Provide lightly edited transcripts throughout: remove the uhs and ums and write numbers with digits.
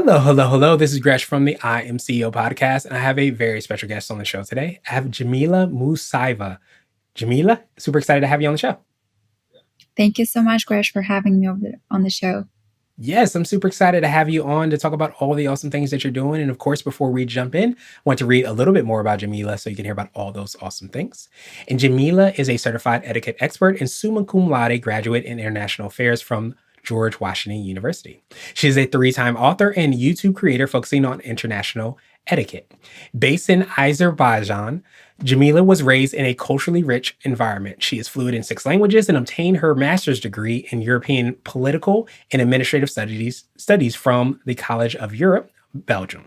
Hello, hello, hello. This is Gresh from the I Am CEO podcast, and I have a very special guest on the show today. I have Jamila Musayeva. Jamila, super excited to have you on the show. Thank you so much, Gresh, for having me on the show. Yes, I'm super excited to have you on to talk about all the awesome things that you're doing. And of course, before we jump in, I want to read a little bit more about Jamila so you can hear about all those awesome things. And Jamila is a certified etiquette expert and summa cum laude graduate in international affairs from George Washington University. She is a three-time author and YouTube creator focusing on international etiquette. Based in Azerbaijan, Jamila was raised in a culturally rich environment. She is fluent in six languages and obtained her master's degree in European political and administrative studies from the College of Europe, Belgium.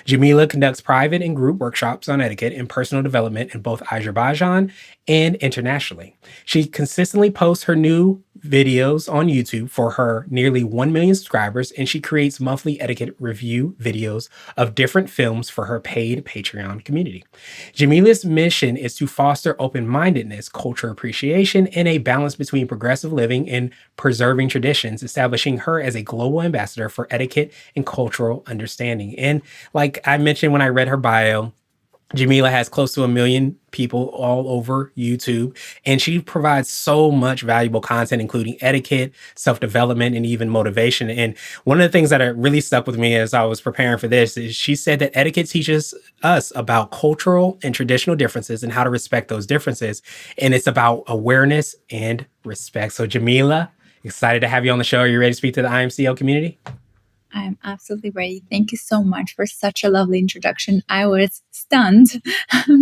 Jamila conducts private and group workshops on etiquette and personal development in both Azerbaijan and internationally. She consistently posts her new videos on YouTube for her nearly 1 million subscribers, and she creates monthly etiquette review videos of different films for her paid Patreon community. Jamila's mission is to foster open mindedness, culture appreciation, and a balance between progressive living and preserving traditions, establishing her as a global ambassador for etiquette and cultural understanding. And like I mentioned when I read her bio, Jamila has close to 1 million people all over YouTube, and she provides so much valuable content, including etiquette, self development, and even motivation. And one of the things that really stuck with me as I was preparing for this is she said that etiquette teaches us about cultural and traditional differences and how to respect those differences. And it's about awareness and respect. So, Jamila, excited to have you on the show. Are you ready to speak to the IMCO community? I am absolutely ready. Thank you so much for such a lovely introduction. I was stunned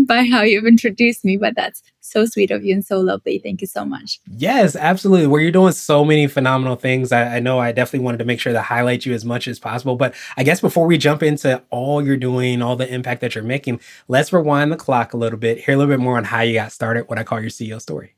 by how you've introduced me, but that's so sweet of you and so lovely. Thank you so much. Yes, absolutely. Where you're doing so many phenomenal things. I know I definitely wanted to make sure to highlight you as much as possible. But I guess before we jump into all you're doing, all the impact that you're making, let's rewind the clock a little bit, hear a little bit more on how you got started, what I call your CEO story.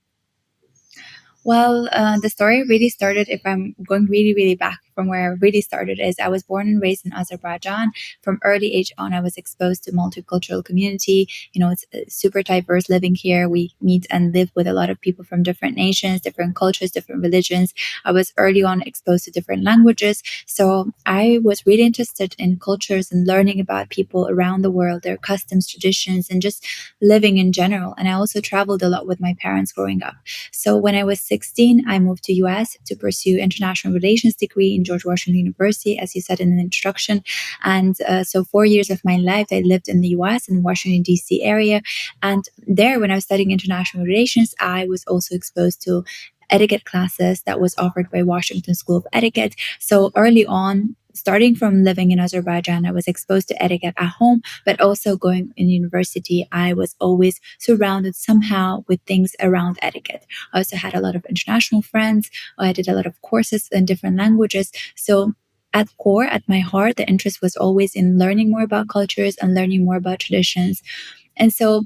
Well, the story really started, if I'm going really, really back from where I really started, is I was born and raised in Azerbaijan. From early age on, I was exposed to multicultural community. It's super diverse living here. We meet and live with a lot of people from different nations, different cultures, different religions. I was early on exposed to different languages. So I was really interested in cultures and learning about people around the world, their customs, traditions, and just living in general. And I also traveled a lot with my parents growing up. So when I was 16, I moved to US to pursue international relations degree in George Washington University, as you said in the introduction. And so 4 years of my life, I lived in the US in Washington, D.C. area. And there, when I was studying international relations, I was also exposed to etiquette classes that was offered by Washington School of Etiquette. So early on, starting from living in Azerbaijan, I was exposed to etiquette at home, but also going in university, I was always surrounded somehow with things around etiquette. I also had a lot of international friends. I did a lot of courses in different languages. So at core, at my heart, the interest was always in learning more about cultures and learning more about traditions. And so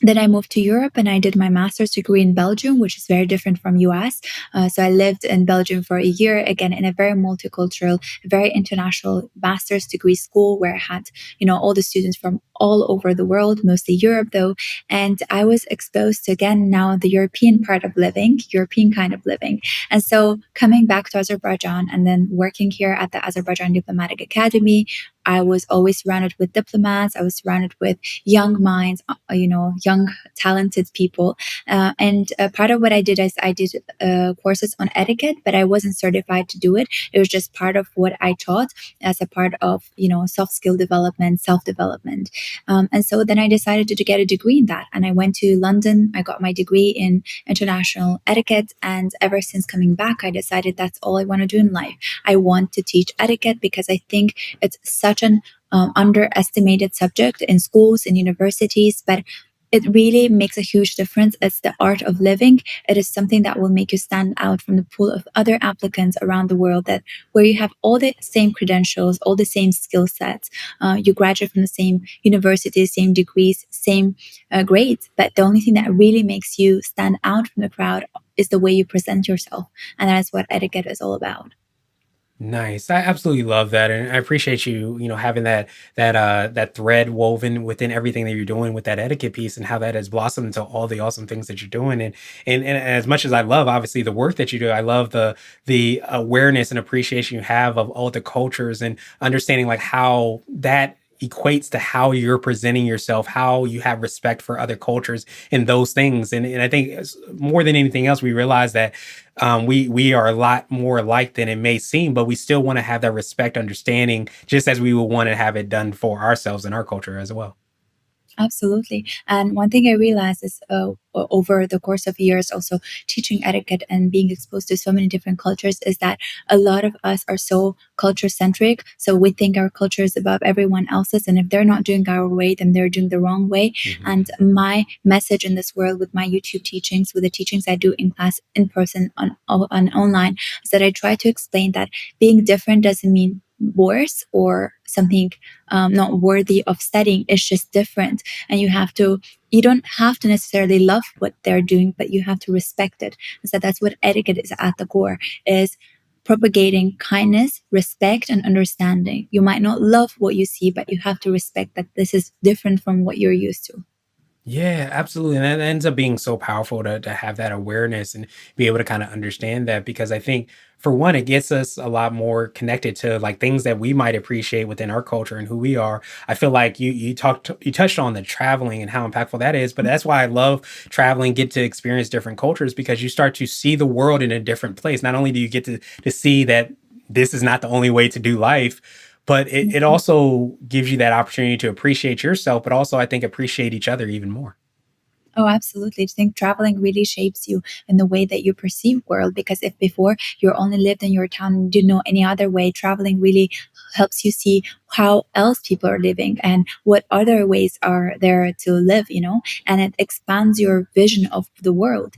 then I moved to Europe and I did my master's degree in Belgium, which is very different from US. So I lived in Belgium for a year, again, in a very multicultural, very international master's degree school where I had, all the students from all over the world, mostly Europe though. And I was exposed to, again, now the European part of living, European kind of living. And so coming back to Azerbaijan and then working here at the Azerbaijan Diplomatic Academy, I was always surrounded with diplomats. I was surrounded with young minds, young, talented people. And part of what I did is I did courses on etiquette, but I wasn't certified to do it. It was just part of what I taught as a part of, soft skill development, self-development. And so then I decided to get a degree in that. And I went to London. I got my degree in international etiquette. And ever since coming back, I decided that's all I want to do in life. I want to teach etiquette because I think it's such an underestimated subject in schools and universities, but it really makes a huge difference. It's the art of living. It is something that will make you stand out from the pool of other applicants around the world, that where you have all the same credentials, all the same skill sets, you graduate from the same university, same degrees, same grades, but the only thing that really makes you stand out from the crowd is the way you present yourself. And that is what etiquette is all about. Nice. I absolutely love that, and I appreciate you, having that thread woven within everything that you're doing with that etiquette piece, and how that has blossomed into all the awesome things that you're doing. And as much as I love, obviously, the work that you do, I love the awareness and appreciation you have of all the cultures, and understanding like how that equates to how you're presenting yourself, how you have respect for other cultures and those things. And I think more than anything else, we realize that we are a lot more alike than it may seem, but we still want to have that respect, understanding, just as we would want to have it done for ourselves and our culture as well. Absolutely. And one thing I realized is over the course of years, also teaching etiquette and being exposed to so many different cultures, is that a lot of us are so culture centric. So we think our culture is above everyone else's. And if they're not doing our way, then they're doing the wrong way. Mhm. And my message in this world with my YouTube teachings, with the teachings I do in class, in person, on online, is that I try to explain that being different doesn't mean worse or something not worthy of studying. It's just different, and you don't have to necessarily love what they're doing, but you have to respect it. So that's what etiquette is at the core, is propagating kindness, respect, and understanding. You might not love what you see, but you have to respect that this is different from what you're used to. Yeah, absolutely. And that ends up being so powerful to have that awareness and be able to kind of understand that, because I think for one, it gets us a lot more connected to like things that we might appreciate within our culture and who we are. I feel like you touched on the traveling and how impactful that is, but that's why I love traveling, get to experience different cultures, because you start to see the world in a different place. Not only do you get to see that this is not the only way to do life, but it Mhm. also gives you that opportunity to appreciate yourself, but also I think appreciate each other even more. Oh, absolutely. I think traveling really shapes you in the way that you perceive world. Because if before you only lived in your town and didn't know any other way, traveling really helps you see how else people are living and what other ways are there to live, and it expands your vision of the world.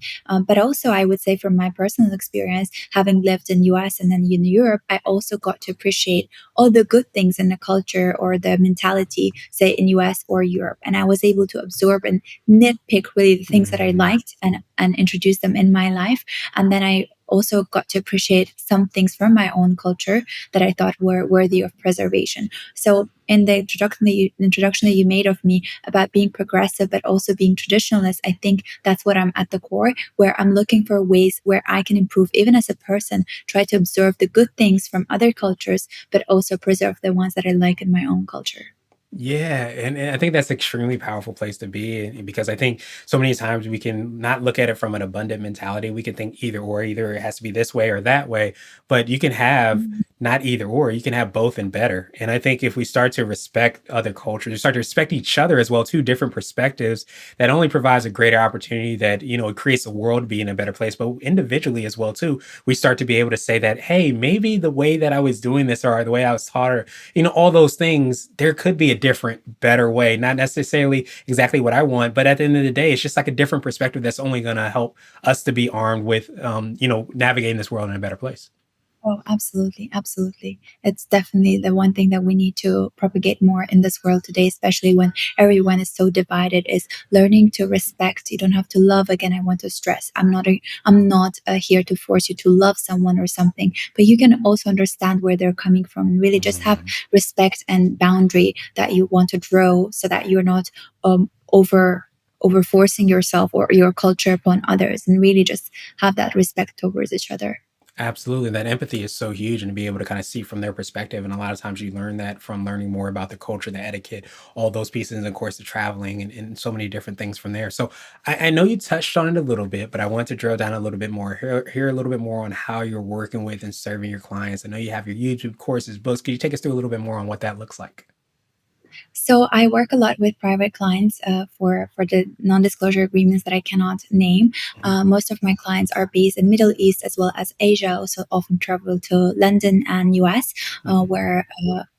But also, I would say from my personal experience, having lived in US and then in Europe, I also got to appreciate all the good things in the culture or the mentality, say in US or Europe. And I was able to absorb and nitpick really the things that I Mm, liked and introduce them in my life. And then I also got to appreciate some things from my own culture that I thought were worthy of preservation. So in the introduction that you made of me about being progressive but also being traditionalist, I think that's what I'm at the core, where I'm looking for ways where I can improve even as a person, try to observe the good things from other cultures, but also preserve the ones that I like in my own culture. yeah, and I think that's extremely powerful place to be in, because I think so many times we can not look at it from an abundant mentality. We can think either it has to be this way or that way, but you can have Mhm. not either or. You can have both and better. And I think if we start to respect other cultures, start to respect each other as well, too, different perspectives, that only provides a greater opportunity, that it creates the world to be in a better place. But individually as well, too, we start to be able to say that, hey, maybe the way that I was doing this, or the way I was taught, or all those things, there could be a different, better way. Not necessarily exactly what I want, but at the end of the day, it's just like a different perspective that's only going to help us to be armed with, navigating this world in a better place. Oh, absolutely, absolutely. It's definitely the one thing that we need to propagate more in this world today, especially when everyone is so divided, is learning to respect. You don't have to love. Again, I want to stress. I'm not here to force you to love someone or something, but you can also understand where they're coming from and really just have Mhm. respect and boundary that you want to draw so that you're not over forcing yourself or your culture upon others, and really just have that respect towards each other. Absolutely. That empathy is so huge, and to be able to kind of see from their perspective. And a lot of times you learn that from learning more about the culture, the etiquette, all those pieces, and of course the traveling, and so many different things from there. So I know you touched on it a little bit, but I want to drill down a little bit more, hear a little bit more on how you're working with and serving your clients. I know you have your YouTube courses, books. Could you take us through a little bit more on what that looks like? So I work a lot with private clients for the non-disclosure agreements that I cannot name. Mhm. Most of my clients are based in Middle East as well as Asia. Also, often travel to London and US, Mhm. where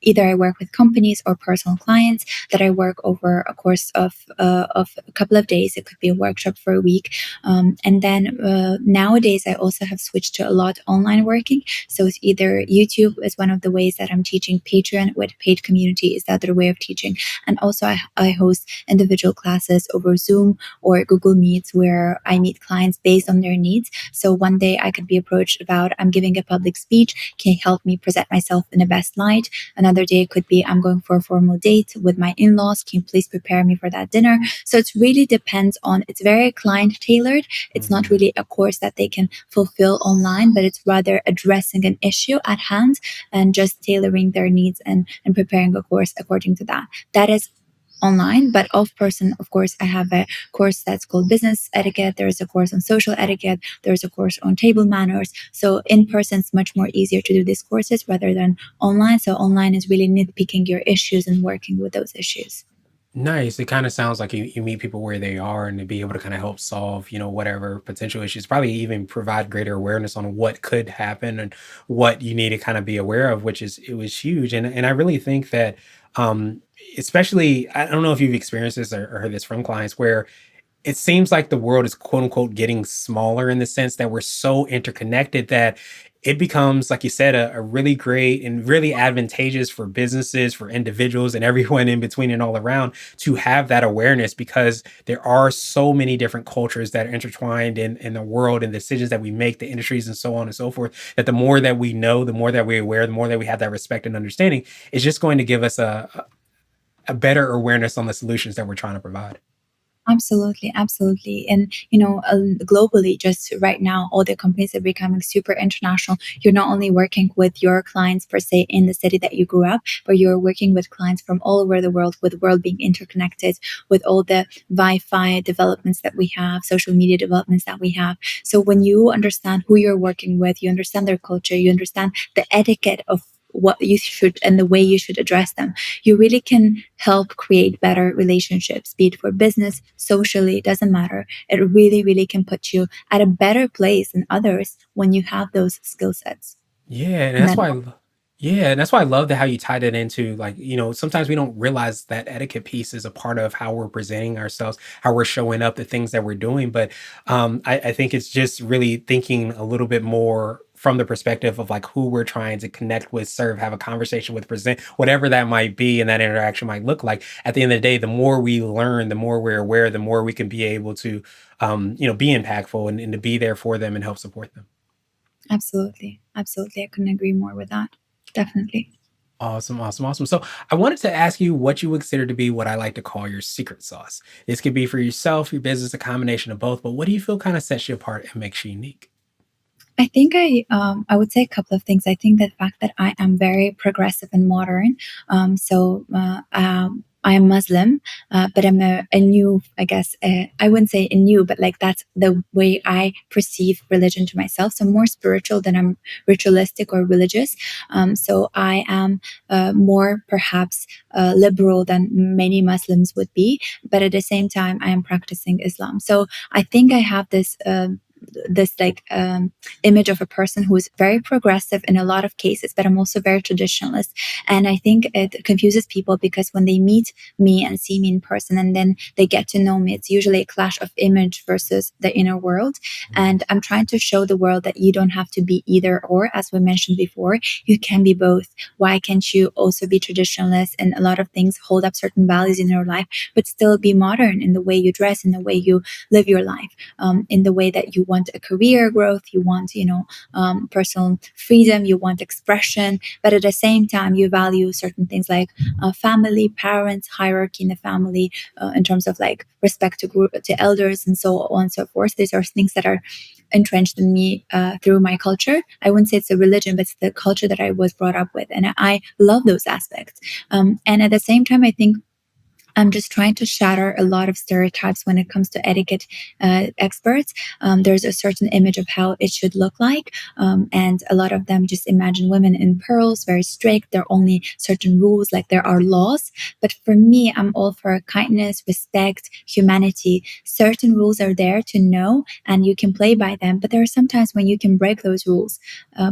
either I work with companies or personal clients that I work over a course of a couple of days. It could be a workshop for a week. And then nowadays, I also have switched to a lot online working. So it's either YouTube is one of the ways that I'm teaching, Patreon with paid community is the other way of teaching. And also, I host individual classes over Zoom or Google Meets where I meet clients based on their needs. So one day I could be approached about, I'm giving a public speech. Can you help me present myself in the best light? Another day it could be, I'm going for a formal date with my in-laws. Can you please prepare me for that dinner? So it really depends on, it's very client tailored. It's not Mhm. really a course that they can fulfill online, but it's rather addressing an issue at hand and just tailoring their needs and preparing a course according to that. That is online, but off person, of course, I have a course that's called business etiquette. There's a course on social etiquette. There's a course on table manners. So in person, it's much more easier to do these courses rather than online. So online is really nitpicking your issues and working with those issues. Nice. It kind of sounds like you meet people where they are and to be able to kind of help solve, whatever potential issues, probably even provide greater awareness on what could happen and what you need to kind of be aware of, which is it was huge. And I really think that especially I don't know if you've experienced this or heard this from clients where it seems like the world is quote unquote getting smaller in the sense that we're so interconnected that it becomes, like you said, a really great and really advantageous for businesses, for individuals, and everyone in between and all around to have that awareness because there are so many different cultures that are intertwined in the world and decisions that we make, the industries, and so on and so forth. That the more that we know, the more that we're aware, the more that we have that respect and understanding, is just going to give us a better awareness on the solutions that we're trying to provide. Absolutely, absolutely. And, globally, just right now, all the companies are becoming super international. You're not only working with your clients per se in the city that you grew up, but you're working with clients from all over the world, with the world being interconnected, with all the Wi-Fi developments that we have, social media developments that we have. So when you understand who you're working with, you understand their culture, you understand the etiquette of what you should and the way you should address them, you really can help create better relationships, be it for business, socially, it doesn't matter. It really, really can put you at a better place than others when you have those skill sets. Yeah, and And that's then, why yeah, and that's why I love that how you tied it into like, sometimes we don't realize that etiquette piece is a part of how we're presenting ourselves, how we're showing up, the things that we're doing. But I think it's just really thinking a little bit more from the perspective of like who we're trying to connect with, serve, have a conversation with, present, whatever that might be, and that interaction might look like. At the end of the day, the more we learn, the more we're aware, the more we can be able to, be impactful and to be there for them and help support them. absolutely, absolutely. I couldn't agree more with that. Definitely. Awesome, awesome, awesome. So I wanted to ask you what you would consider to be what I like to call your secret sauce. This could be for yourself, your business, a combination of both, but what do you feel kind of sets you apart and makes you unique? I think I would say a couple of things. I think the fact that I am very progressive and modern. I am Muslim, but I'm a new, I guess, I wouldn't say a new, but like that's the way I perceive religion to myself. So more spiritual than I'm ritualistic or religious. So I am more perhaps liberal than many Muslims would be, but at the same time, I am practicing Islam. So I think I have this like image of a person who is very progressive in a lot of cases, but I'm also very traditionalist. And I think it confuses people because when they meet me and see me in person and then they get to know me, it's usually a clash of image versus the inner world. Mhm. And I'm trying to show the world that you don't have to be either or, as we mentioned before, you can be both. Why can't you also be traditionalist and a lot of things, hold up certain values in your life, but still be modern in the way you dress, in the way you live your life, in the way that you want a career growth, you want, personal freedom, you want expression, but at the same time, you value certain things like family, parents, hierarchy in the family, in terms of like respect to elders, and so on and so forth. These are things that are entrenched in me through my culture. I wouldn't say it's a religion, but it's the culture that I was brought up with, and I love those aspects. And at the same time, I think I'm just trying to shatter a lot of stereotypes when it comes to etiquette experts. There's a certain image of how it should look like, and a lot of them just imagine women in pearls, very strict. There are only certain rules, like there are laws. But for me, I'm all for kindness, respect, humanity. Certain rules are there to know, and you can play by them. But there are sometimes when you can break those rules.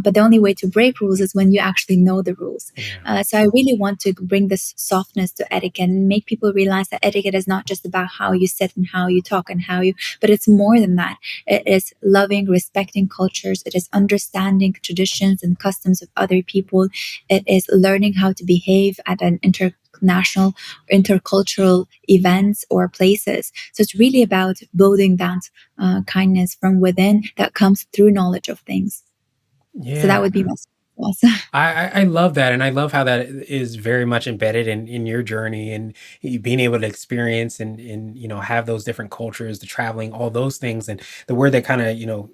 But the only way to break rules is when you actually know the rules. Yeah. So I really want to bring this softness to etiquette and make people realize that etiquette is not just about how you sit and how you talk and how you, but it's more than that. It is loving, respecting cultures. It is understanding traditions and customs of other people. It is learning how to behave at an international, intercultural events or places. So it's really about building that kindness from within that comes through knowledge of things. So that Yeah. would be my also. I love that, and I love how that is very much embedded in your journey and you being able to experience and have those different cultures, the traveling, all those things, and the word that kind of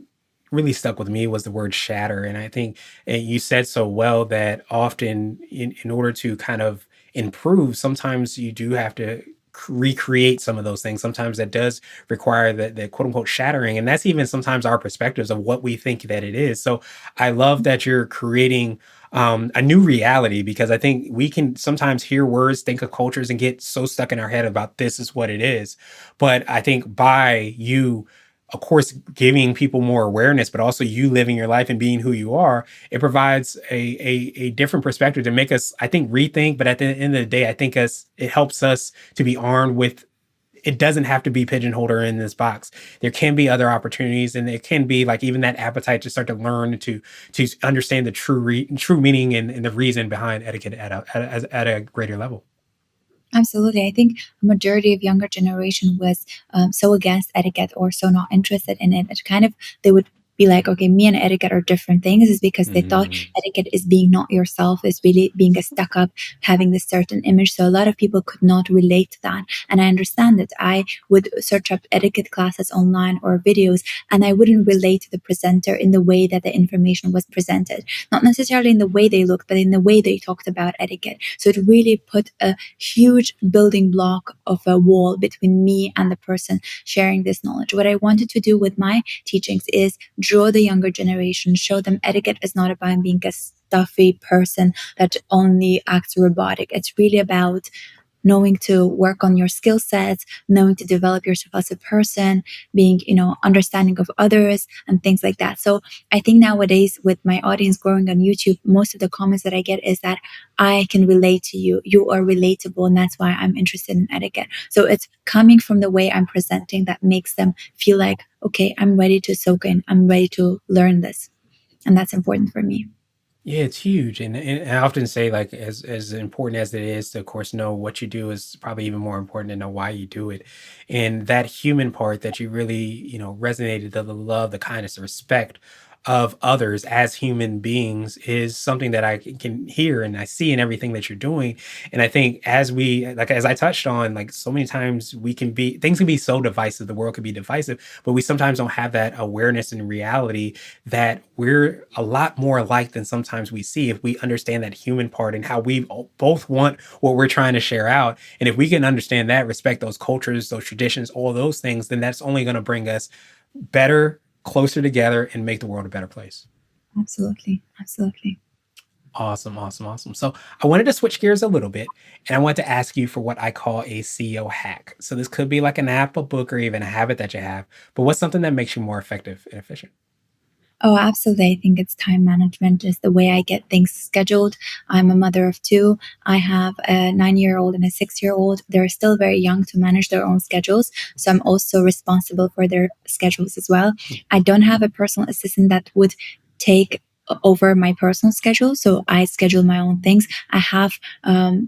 really stuck with me was the word shatter, and I think you said so well that often in order to kind of improve, sometimes you do have to recreate some of those things. Sometimes that does require the quote unquote shattering, and that's even sometimes our perspectives of what we think that it is. So I love that you're creating a new reality because I think we can sometimes hear words, think of cultures, and get so stuck in our head about this is what it is. But I think by you, of course, giving people more awareness, but also you living your life and being who you are, it provides a different perspective to make us, I think, rethink. But at the end of the day, I think it helps us to be armed with it doesn't have to be pigeonholed or in this box. There can be other opportunities, and it can be like even that appetite to start to learn to understand the true meaning and the reason behind etiquette at a greater level. Absolutely. I think a majority of younger generation was so against etiquette or so not interested in it. It kind of, they would be like, okay, me and etiquette are different things, is because they thought Mm, etiquette is being not yourself, is really being a stuck up, having this certain image. So a lot of people could not relate to that. And I understand it. I would search up etiquette classes online or videos, and I wouldn't relate to the presenter in the way that the information was presented. Not necessarily in the way they looked, but in the way they talked about etiquette. So it really put a huge building block of a wall between me and the person sharing this knowledge. What I wanted to do with my teachings is draw the younger generation, show them etiquette is not about being a stuffy person that only acts robotic. It's really about knowing to work on your skill sets, knowing to develop yourself as a person, being, understanding of others and things like that. So I think nowadays with my audience growing on YouTube, most of the comments that I get is that I can relate to you. You are relatable, and that's why I'm interested in etiquette. So it's coming from the way I'm presenting that makes them feel like, okay, I'm ready to soak in, I'm ready to learn this. And that's important for me. yeah, it's huge, and I often say like as important as it is to, of course, know what you do is probably even more important to know why you do it, and that human part that you really resonated the love, the kindness, the respect of others as human beings is something that I can hear and I see in everything that you're doing. And I think as we like as I touched on, like so many times we can be things can be so divisive, the world can be divisive, but we sometimes don't have that awareness and reality that we're a lot more alike than sometimes we see if we understand that human part and how we both want what we're trying to share out. And if we can understand that, respect those cultures, those traditions, all those things, then that's only going to bring us better, closer together, and make the world a better place. Absolutely. Absolutely. Awesome, awesome, awesome. So I wanted to switch gears a little bit and I want to ask you for what I call a CEO hack. So this could be like an app, a book, or even a habit that you have, but what's something that makes you more effective and efficient? Oh, absolutely. I think it's time management is the way I get things scheduled. I'm a mother of two. I have a 9-year old and a 6-year old. They're still very young to manage their own schedules. So I'm also responsible for their schedules as well. I don't have a personal assistant that would take over my personal schedule. So I schedule my own things. I have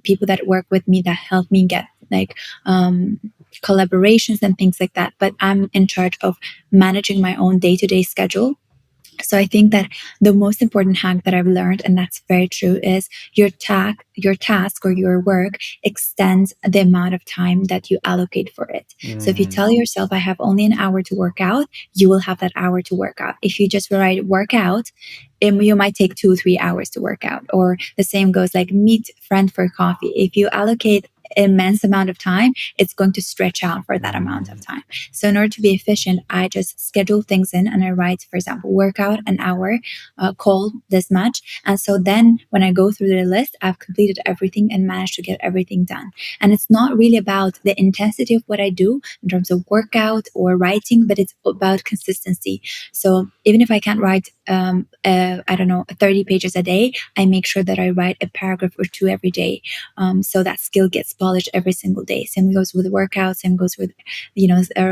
people that work with me that help me get like collaborations and things like that. But I'm in charge of managing my own day to day schedule. So I think that the most important hack that I've learned, and that's very true, is your task or your work extends the amount of time that you allocate for it. So if you Mm, tell yourself I have only an hour to work out, you will have that hour to work out. If you just write work out, you might take 2 3 hours to work out. Or the same goes like meet friend for coffee. If you allocate immense amount of time, it's going to stretch out for that amount of Mm. time. So in order to be efficient, I just schedule things in and I write, for example, workout an hour, call this much. And so then when I go through the list, I've completed everything and managed to get everything done. And it's not really about the intensity of what I do in terms of workout or writing, but it's about consistency. So even if I can't write, I don't know, 30 pages a day, I make sure that I write a paragraph or two every day. So that skill gets polished every single day. Same goes with workouts, same goes with,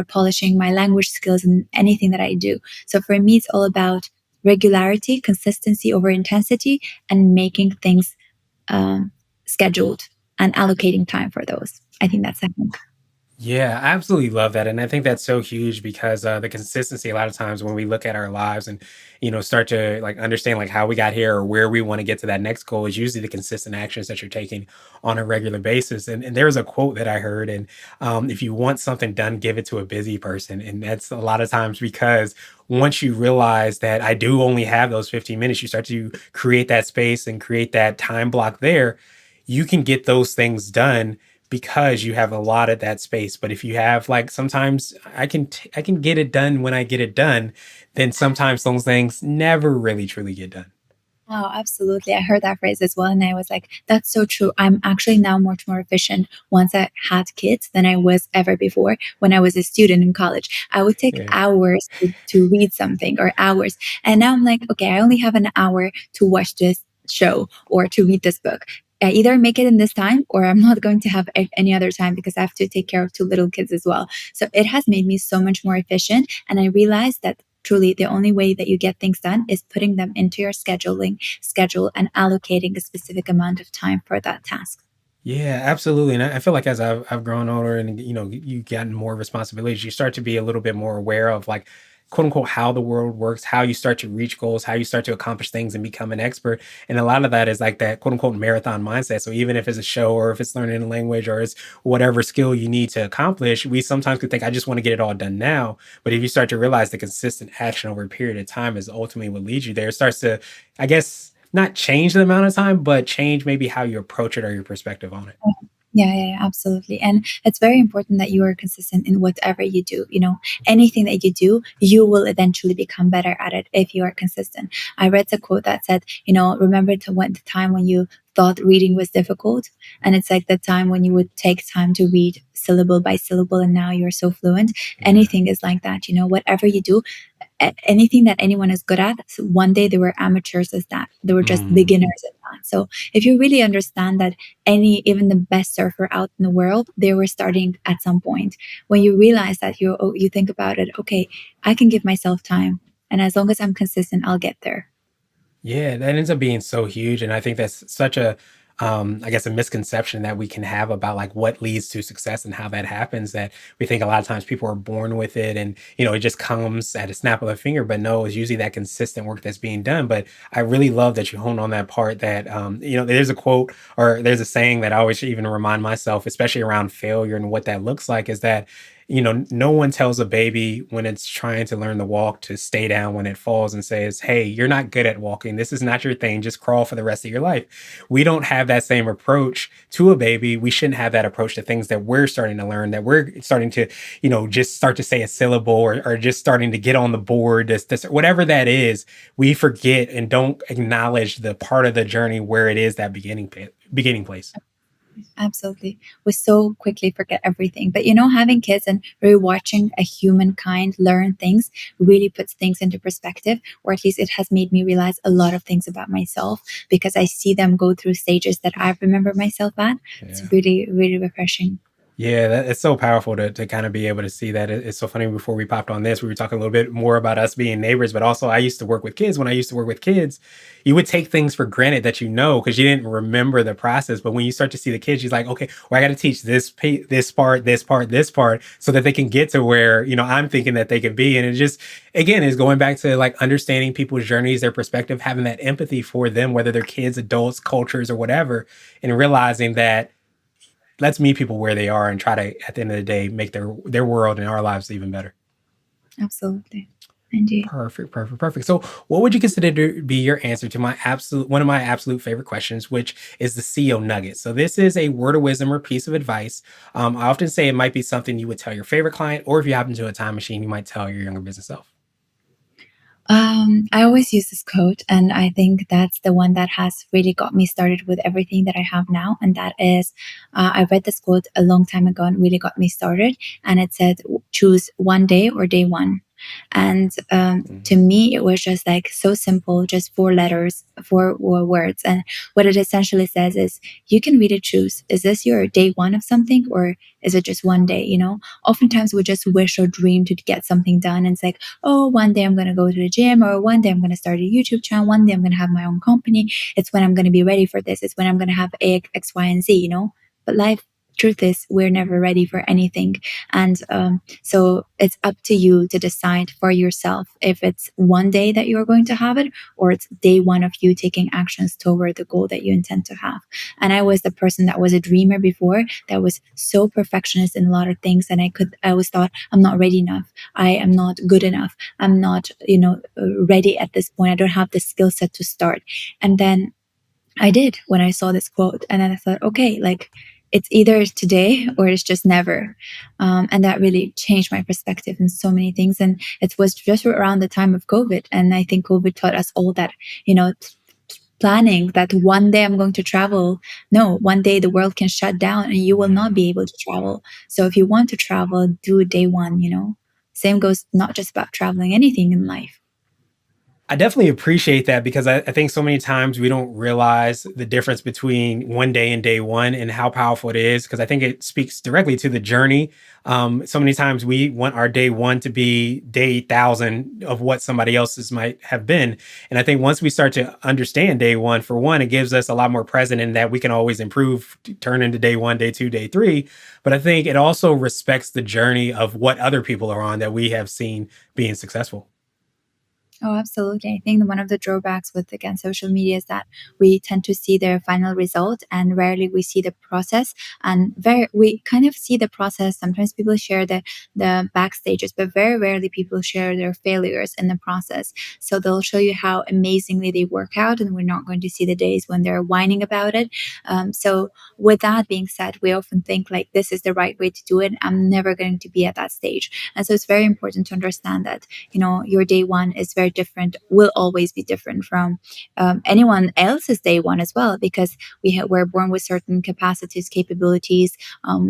polishing my language skills and anything that I do. So for me, it's all about regularity, consistency over intensity, and making things um, scheduled and allocating time for those. I think that's second. Yeah, I absolutely love that, and I think that's so huge because the consistency. A lot of times when we look at our lives and start to like understand like how we got here or where we want to get to that next goal is usually the consistent actions that you're taking on a regular basis. And there was a quote that I heard, and if you want something done, give it to a busy person. And that's a lot of times because once you realize that I do only have those 15 minutes, you start to create that space and create that time block there. You can get those things done because you have allotted that space. But if you have like sometimes I can get it done when I get it done, then sometimes those things never really truly get done. Oh, absolutely. I heard that phrase as well. And I was like, that's so true. I'm actually now much more efficient once I had kids than I was ever before when I was a student in college. I would take Yeah. hours to read something or hours. And now I'm like, okay, I only have an hour to watch this show or to read this book. I either make it in this time or I'm not going to have any other time because I have to take care of two little kids as well. So it has made me so much more efficient. And I realized that truly the only way that you get things done is putting them into your schedule and allocating a specific amount of time for that task. Yeah, absolutely. And I feel like as I've grown older and you gotten more responsibilities, you start to be a little bit more aware of like quote unquote how the world works, how you start to reach goals, how you start to accomplish things and become an expert. And a lot of that is like that quote unquote marathon mindset. So even if it's a show or if it's learning a language or it's whatever skill you need to accomplish, we sometimes could think, I just want to get it all done now. But if you start to realize the consistent action over a period of time is ultimately what leads you there, it starts to, I guess, not change the amount of time, but change maybe how you approach it or your perspective on it. Yeah, yeah, yeah, absolutely. And it's very important that you are consistent in whatever you do. Anything that you do, you will eventually become better at it if you are consistent. I read a quote that said, remember the time when you thought reading was difficult. And it's like the time when you would take time to read syllable by syllable and now you're so fluent. Yeah. Anything is like that. Whatever you do, anything that anyone is good at, so one day they were amateurs at that, they were just Mm. beginners at that. So if you really understand that even the best surfer out in the world, they were starting at some point. When you realize that, you think about it, okay, I can give myself time, and as long as I'm consistent, I'll get there. Yeah, that ends up being so huge, and I think that's such a, I guess, a misconception that we can have about like what leads to success and how that happens. That we think a lot of times people are born with it, and it just comes at a snap of a finger. But no, it's usually that consistent work that's being done. But I really love that you hone on that part. That there's a quote or there's a saying that I always even remind myself, especially around failure and what that looks like, is that no one tells a baby when it's trying to learn to walk to stay down when it falls and says, "Hey, you're not good at walking. This is not your thing. Just crawl for the rest of your life." We don't have that same approach to a baby. We shouldn't have that approach to things that we're starting to learn, that we're starting to, just start to say a syllable or just starting to get on the board, whatever that is. We forget and don't acknowledge the part of the journey where it is that beginning place. Absolutely. We so quickly forget everything. But having kids and really watching a humankind learn things really puts things into perspective, or at least it has made me realize a lot of things about myself because I see them go through stages that I remember myself at. It's Yeah. really, really refreshing. Yeah, it's so powerful to kind of be able to see that. It's so funny. Before we popped on this, we were talking a little bit more about us being neighbors, but also I used to work with kids. When I used to work with kids, you would take things for granted that because you didn't remember the process. But when you start to see the kids, you're like, okay, well, I got to teach this part, this part, this part, so that they can get to where I'm thinking that they could be. And it just again is going back to like understanding people's journeys, their perspective, having that empathy for them, whether they're kids, adults, cultures, or whatever, and realizing that let's meet people where they are and try to at the end of the day make their world and our lives even better. Absolutely. Indeed. Perfect, perfect, perfect. So, what would you consider to be your answer to my absolute one of my absolute favorite questions, which is the CEO nugget? So, this is a word of wisdom or piece of advice. I often say it might be something you would tell your favorite client, or if you happen to a time machine, you might tell your younger business self. I always use this quote, and I think that's the one that has really got me started with everything that I have now. And that is, I read this quote a long time ago and really got me started. And it said, choose one day or day one. And to Mhm. me, it was just like so simple, just four letters, four words. And what it essentially says is, you can really choose. Is this your day one of something, or is it just one day? Oftentimes we just wish or dream to get something done. And it's like, oh, one day I'm going to go to the gym, or one day I'm going to start a YouTube channel, one day I'm going to have my own company. It's when I'm going to be ready for this. It's when I'm going to have X, Y, and Z. But life, truth is, we're never ready for anything. And so it's up to you to decide for yourself if it's one day that you're going to have it, or it's day one of you taking actions toward the goal that you intend to have. And I was the person that was a dreamer before, that was so perfectionist in a lot of things. And I always thought, I'm not ready enough. I am not good enough. I'm not, ready at this point. I don't have the skill set to start. And then I did when I saw this quote. And then I thought, okay, like it's either today or it's just never. And that really changed my perspective in so many things. And it was just around the time of COVID. And I think COVID taught us all that, planning that one day I'm going to travel. No, one day the world can shut down and you will not be able to travel. So if you want to travel, do day one. Same goes not just about traveling, anything in life. I definitely appreciate that because I think so many times we don't realize the difference between one day and day one and how powerful it is. Because I think it speaks directly to the journey. So many times we want our day one to be day thousand of what somebody else's might have been. And I think once we start to understand day one, for one, it gives us a lot more present in that we can always improve, turn into day one, day two, day three. But I think it also respects the journey of what other people are on that we have seen being successful. Oh, absolutely. I think one of the drawbacks with, again, social media is that we tend to see their final result and rarely we see the process. And we kind of see the process. Sometimes people share the backstages, but very rarely people share their failures in the process. So they'll show you how amazingly they work out, and we're not going to see the days when they're whining about it. So with that being said, we often think like this is the right way to do it. I'm never going to be at that stage. And so it's very important to understand that your day one is very different, will always be different from anyone else's day one as well, because we're born with certain capacities, capabilities,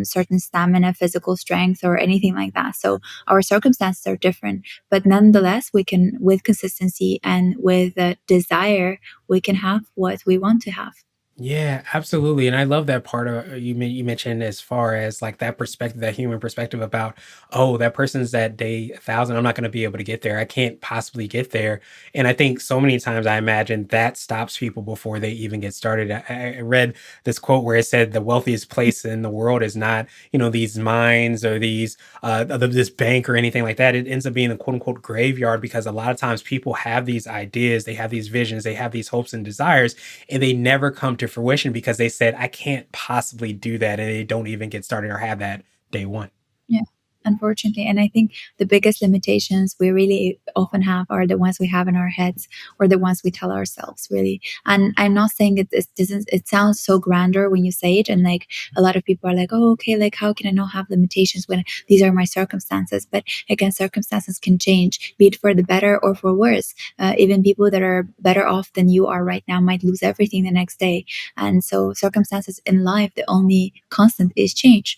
certain stamina, physical strength, or anything like that. So our circumstances are different, but nonetheless we can, with consistency and with desire, we can have what we want to have. Yeah, absolutely. And I love that part of you mentioned as far as like that perspective, that human perspective about, oh, that person's at day 1,000. I'm not going to be able to get there. I can't possibly get there. And I think so many times I imagine that stops people before they even get started. I read this quote where it said the wealthiest place in the world is not, these mines or these this bank or anything like that. It ends up being a quote unquote graveyard because a lot of times people have these ideas, they have these visions, they have these hopes and desires, and they never come to fruition because they said, I can't possibly do that. And they don't even get started or have that day one. Yeah, unfortunately. And I think the biggest limitations we really often have are the ones we have in our heads, or the ones we tell ourselves, really. And I'm not saying it sounds so grander when you say it. And like a lot of people are like, oh, okay, like how can I not have limitations when these are my circumstances? But again, circumstances can change, be it for the better or for worse. Even people that are better off than you are right now might lose everything the next day. And so, circumstances in life, the only constant is change.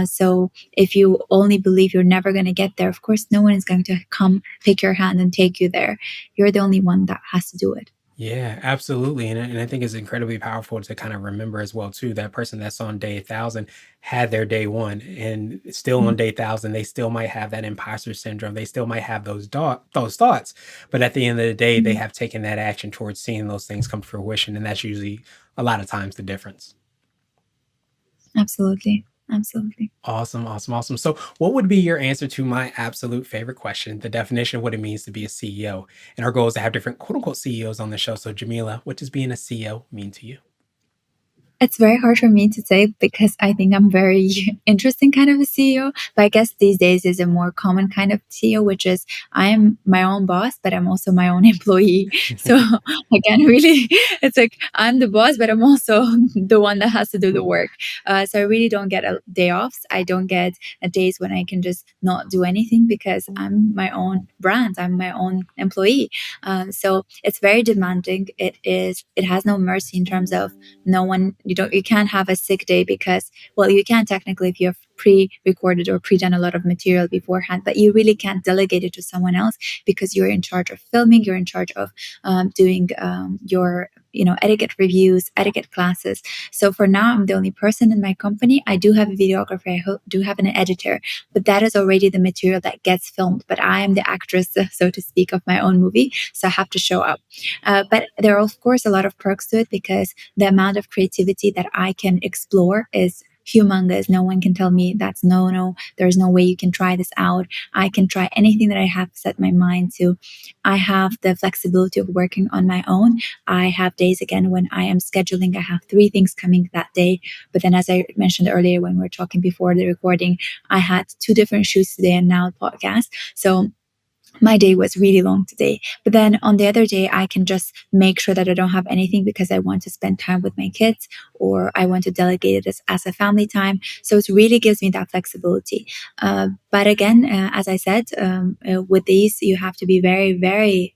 So, if you only believe you're never going to get there, of course, no one is going to come pick your hand and take you there. You're the only one that has to do it. Yeah, absolutely. And I think it's incredibly powerful to kind of remember as well, too. That person that's on day 1,000 had their day one and still Yeah. on day 1,000, they still might have that imposter syndrome. They still might have those thoughts. But at the end of the day, they Mhm. have taken that action towards seeing those things come to fruition. And that's usually a lot of times the difference. Absolutely. Absolutely. Awesome, awesome, awesome. So, what would be your answer to my absolute favorite question, the definition of what it means to be a CEO? And our goal is to have different quote unquote CEOs on the show. So, Jamila, what does being a CEO mean to you? It's very hard for me to say because I think I'm very interesting kind of a CEO. But I guess these days is a more common kind of CEO, which is I am my own boss, but I'm also my own employee. So again, really, it's like I'm the boss, but I'm also the one that has to do the work. So I really don't get a day offs. I don't get a days when I can just not do anything because I'm my own brand. I'm my own employee. So it's very demanding. It is. It has no mercy in terms of no one, you can't have a sick day because, well, you can technically if you have pre-recorded or pre-done a lot of material beforehand, but you really can't delegate it to someone else because you're in charge of filming, you're in charge of doing your etiquette reviews, etiquette classes. So for now I'm the only person in my company. I do have a videographer, do have an editor, but that is already the material that gets filmed, but I am the actress, so to speak, of my own movie, so I have to show up. But there are of course a lot of perks to it because the amount of creativity that I can explore is humongous. No one can tell me that's no, there's no way you can try this out. I can try anything that I have set my mind to. I have the flexibility of working on my own. I have days again when I am scheduling, I have 3 things coming that day. But then, as I mentioned earlier when we were talking before the recording, I had 2 different shoots today and now a podcast. So my day was really long today. But then on the other day, I can just make sure that I don't have anything because I want to spend time with my kids or I want to delegate it as a family time. So it really gives me that flexibility. But again, as I said, with these, you have to be very, very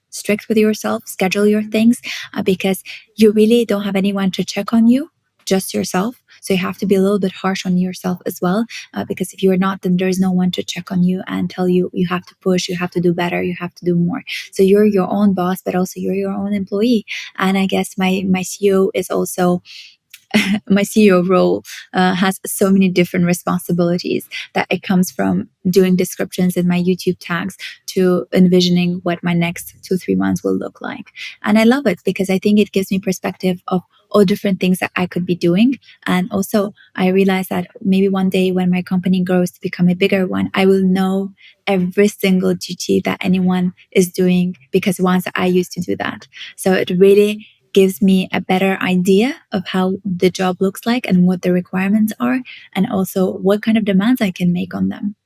strict with yourself, schedule your things because you really don't have anyone to check on you, just yourself. So you have to be a little bit harsh on yourself as well because if you are not, then there's no one to check on you and tell you you have to push, you have to do better, you have to do more. So you're your own boss, but also you're your own employee. And I guess my CEO is also my CEO role has so many different responsibilities that it comes from doing descriptions in my YouTube tags to envisioning what my next 2, 3 months will look like. And I love it because I think it gives me perspective of all different things that I could be doing. And also, I realize that maybe one day when my company grows to become a bigger one, I will know every single duty that anyone is doing because once I used to do that. So it really gives me a better idea of how the job looks like and what the requirements are, and also what kind of demands I can make on them.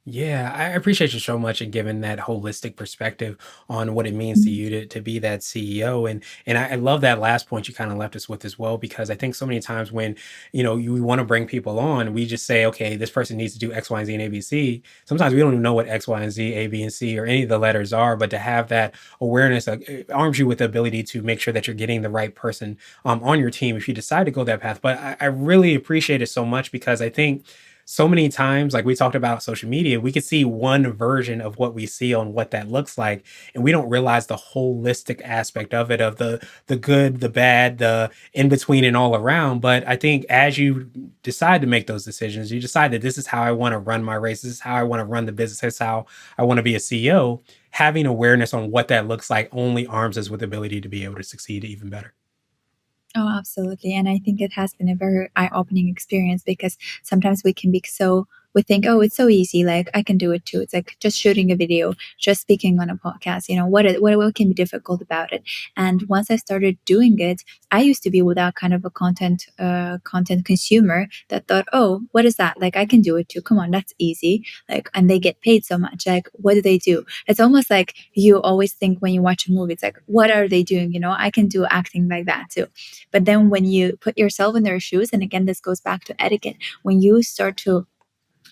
Yeah, I appreciate you so much in giving that holistic perspective on what it means to you to be that CEO. And I love that last point you kind of left us with as well, because I think so many times when we want to bring people on, we just say, okay, this person needs to do X, Y, and Z and A, B, C. Sometimes we don't even know what X, Y, and Z, A, B, and C, or any of the letters are, but to have that awareness it arms you with the ability to make sure that you're getting the right person on your team if you decide to go that path. But I really appreciate it so much because I think so many times, like we talked about social media, we could see one version of what we see on what that looks like, and we don't realize the holistic aspect of it, of the good, the bad, the in between, and all around. But I think as you decide to make those decisions, you decide that this is how I want to run my race, this is how I want to run the business, this is how I want to be a CEO. Having awareness on what that looks like only arms us with the ability to be able to succeed even better. Oh, absolutely. And I think it has been a very eye opening experience because sometimes we can be so, we think, oh, it's so easy. Like, I can do it too. It's like just shooting a video, just speaking on a podcast. What can be difficult about it? And once I started doing it, I used to be without kind of a content consumer that thought, oh, what is that? Like, I can do it too. Come on, that's easy. Like, and they get paid so much. Like, what do they do? It's almost like you always think when you watch a movie, it's like, what are they doing? I can do acting like that too. But then when you put yourself in their shoes, and again, this goes back to etiquette, when you start to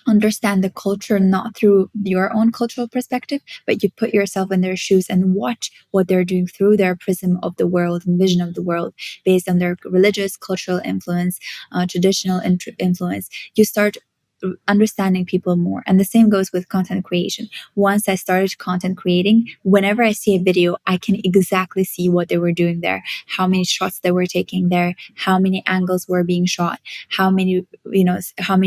understand the culture not through your own cultural perspective, but you put yourself in their shoes and watch what they're doing through their prism of the world and vision of the world based on their religious, cultural influence, traditional influence, you start understanding people more. And the same goes with content creation. Once I started content creating, whenever I see a video, I can exactly see what they were doing there, how many shots they were taking there, how many angles were being shot, how many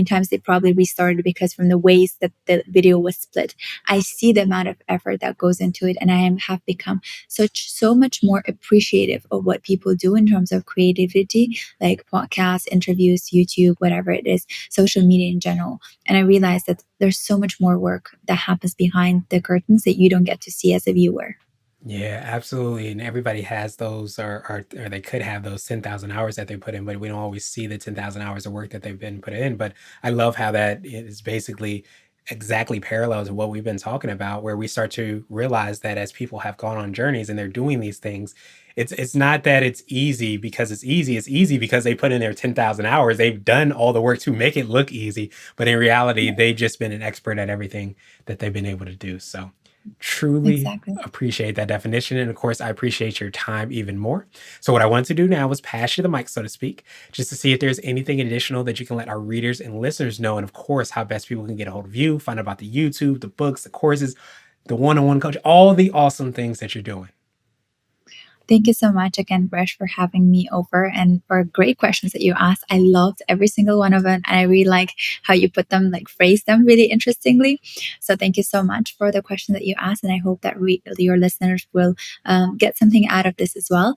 times they probably restarted because from the ways that the video was split. I see the amount of effort that goes into it, and have become so much more appreciative of what people do in terms of creativity, like podcasts, interviews, YouTube, whatever it is, social media in general. And I realized that there's so much more work that happens behind the curtains that you don't get to see as a viewer. Yeah, absolutely. And everybody has those, or they could have those 10,000 hours that they put in, but we don't always see the 10,000 hours of work that they've been put in. But I love how that is basically exactly parallel to what we've been talking about, where we start to realize that as people have gone on journeys and they're doing these things, it's not that it's easy because it's easy because they put in their 10,000 hours. They've done all the work to make it look easy, but in reality, Yeah, they've just been an expert at everything that they've been able to do. So truly exactly. appreciate that definition. And of course, I appreciate your time even more. So, what I want to do now is pass you the mic, so to speak, just to see if there's anything additional that you can let our readers and listeners know. And of course, how best people can get a hold of you, find out about the YouTube, the books, the courses, the one on one coach, all the awesome things that you're doing. Thank you so much again, Bresh, for having me over and for great questions that you asked. I loved every single one of them. And I really like how you put them, like phrase them really interestingly. So thank you so much for the question that you asked. And I hope that your listeners will get something out of this as well.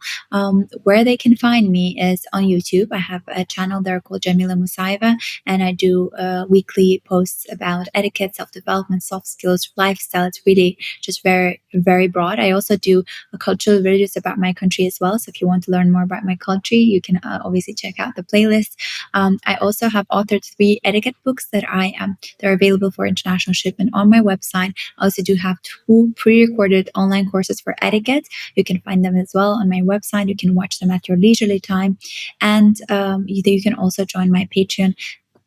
Where they can find me is on YouTube. I have a channel there called Jamila Musayeva, and I do weekly posts about etiquette, self development, soft skills, lifestyle. It's really just very, very broad. I also do cultural videos about my country as well. So if you want to learn more about my country, you can obviously check out the playlist. I also have authored 3 etiquette books that they're available for international shipment on my website. I also do have 2 pre-recorded online courses for etiquette. You can find them as well on my website. You can watch them at your leisurely time, and you can also join my Patreon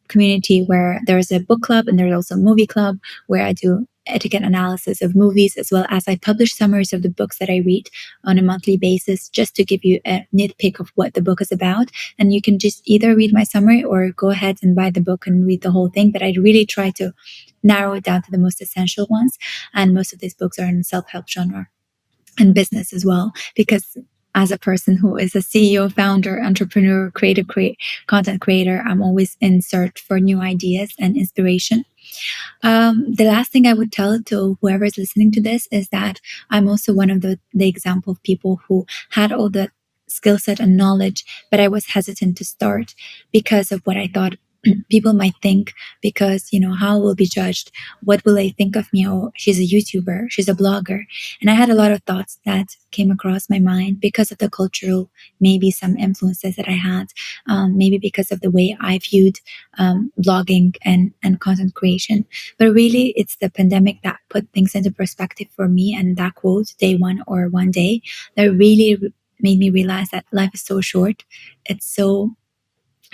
community where there's a book club and there's also a movie club where I do etiquette analysis of movies as well as I publish summaries of the books that I read on a monthly basis just to give you a nitpick of what the book is about. And you can just either read my summary or go ahead and buy the book and read the whole thing. But I really try to narrow it down to the most essential ones. And most of these books are in the self-help genre and business as well, because as a person who is a CEO, founder, entrepreneur, content creator, I'm always in search for new ideas and inspiration. The last thing I would tell to whoever is listening to this is that I'm also one of the example of people who had all the skill set and knowledge, but I was hesitant to start because of what I thought people might think, because how will be judged, what will they think of me? Oh, she's a YouTuber, she's a blogger. And I had a lot of thoughts that came across my mind because of the cultural, maybe some influences that I had, maybe because of the way I viewed blogging and content creation. But really, it's the pandemic that put things into perspective for me. And that quote, day one or one day, that really made me realize that life is so short. It's so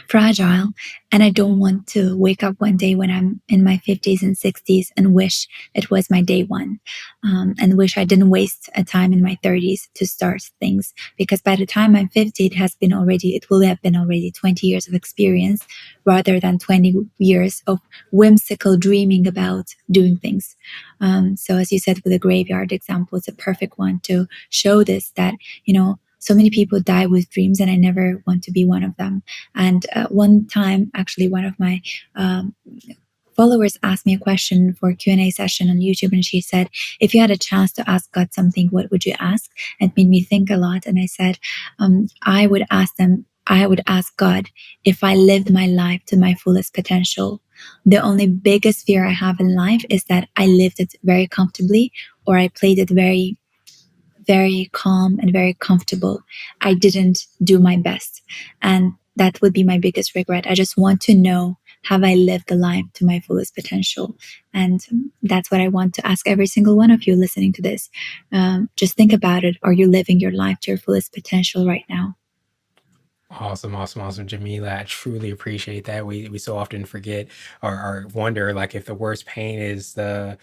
fragile. And I don't want to wake up one day when I'm in my 50s and 60s and wish it was my day one, and wish I didn't waste a time in my 30s to start things. Because by the time I'm 50, it will have been already 20 years of experience rather than 20 years of whimsical dreaming about doing things. So, as you said, with the graveyard example, it's a perfect one to show this that, so many people die with dreams, and I never want to be one of them. And one time, actually, one of my followers asked me a question for a Q&A session on YouTube, and she said, if you had a chance to ask God something, what would you ask? It made me think a lot. And I said, I would ask God if I lived my life to my fullest potential. The only biggest fear I have in life is that I lived it very comfortably, or I played it very, very calm and very comfortable. I didn't do my best. And that would be my biggest regret. I just want to know, have I lived the life to my fullest potential? And that's what I want to ask every single one of you listening to this. Just think about it. Are you living your life to your fullest potential right now? Awesome, awesome, awesome, Jamila. I truly appreciate that. We so often forget or wonder like if the worst pain is the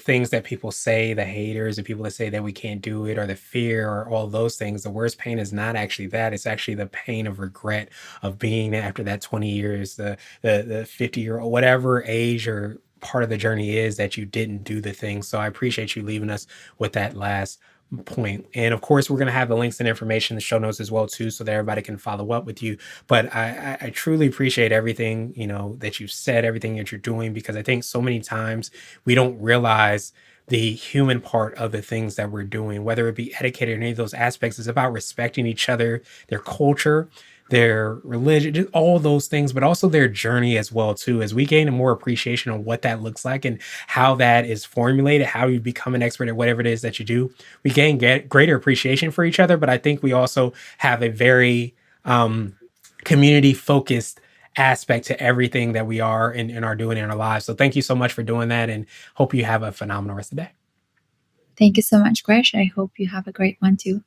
things that people say, the haters, the people that say that we can't do it, or the fear, or all those things. The worst pain is not actually that. It's actually the pain of regret of being after that 20 years, the 50-year old, whatever age or part of the journey is that you didn't do the thing. So I appreciate you leaving us with that last point. And of course, we're going to have the links and information in the show notes as well too, so that everybody can follow up with you. But I truly appreciate everything that you've said, everything that you're doing, because I think so many times we don't realize the human part of the things that we're doing, whether it be etiquette or any of those aspects. Is about respecting each other, their culture, their religion, just all those things, but also their journey as well too. As we gain a more appreciation of what that looks like and how that is formulated, how you become an expert at whatever it is that you do, we gain greater appreciation for each other. But I think we also have a very um, community focused aspect to everything that we are and are doing in our lives. So thank you so much for doing that, and hope you have a phenomenal rest of the day. Thank you so much, Gresh. I hope you have a great one too.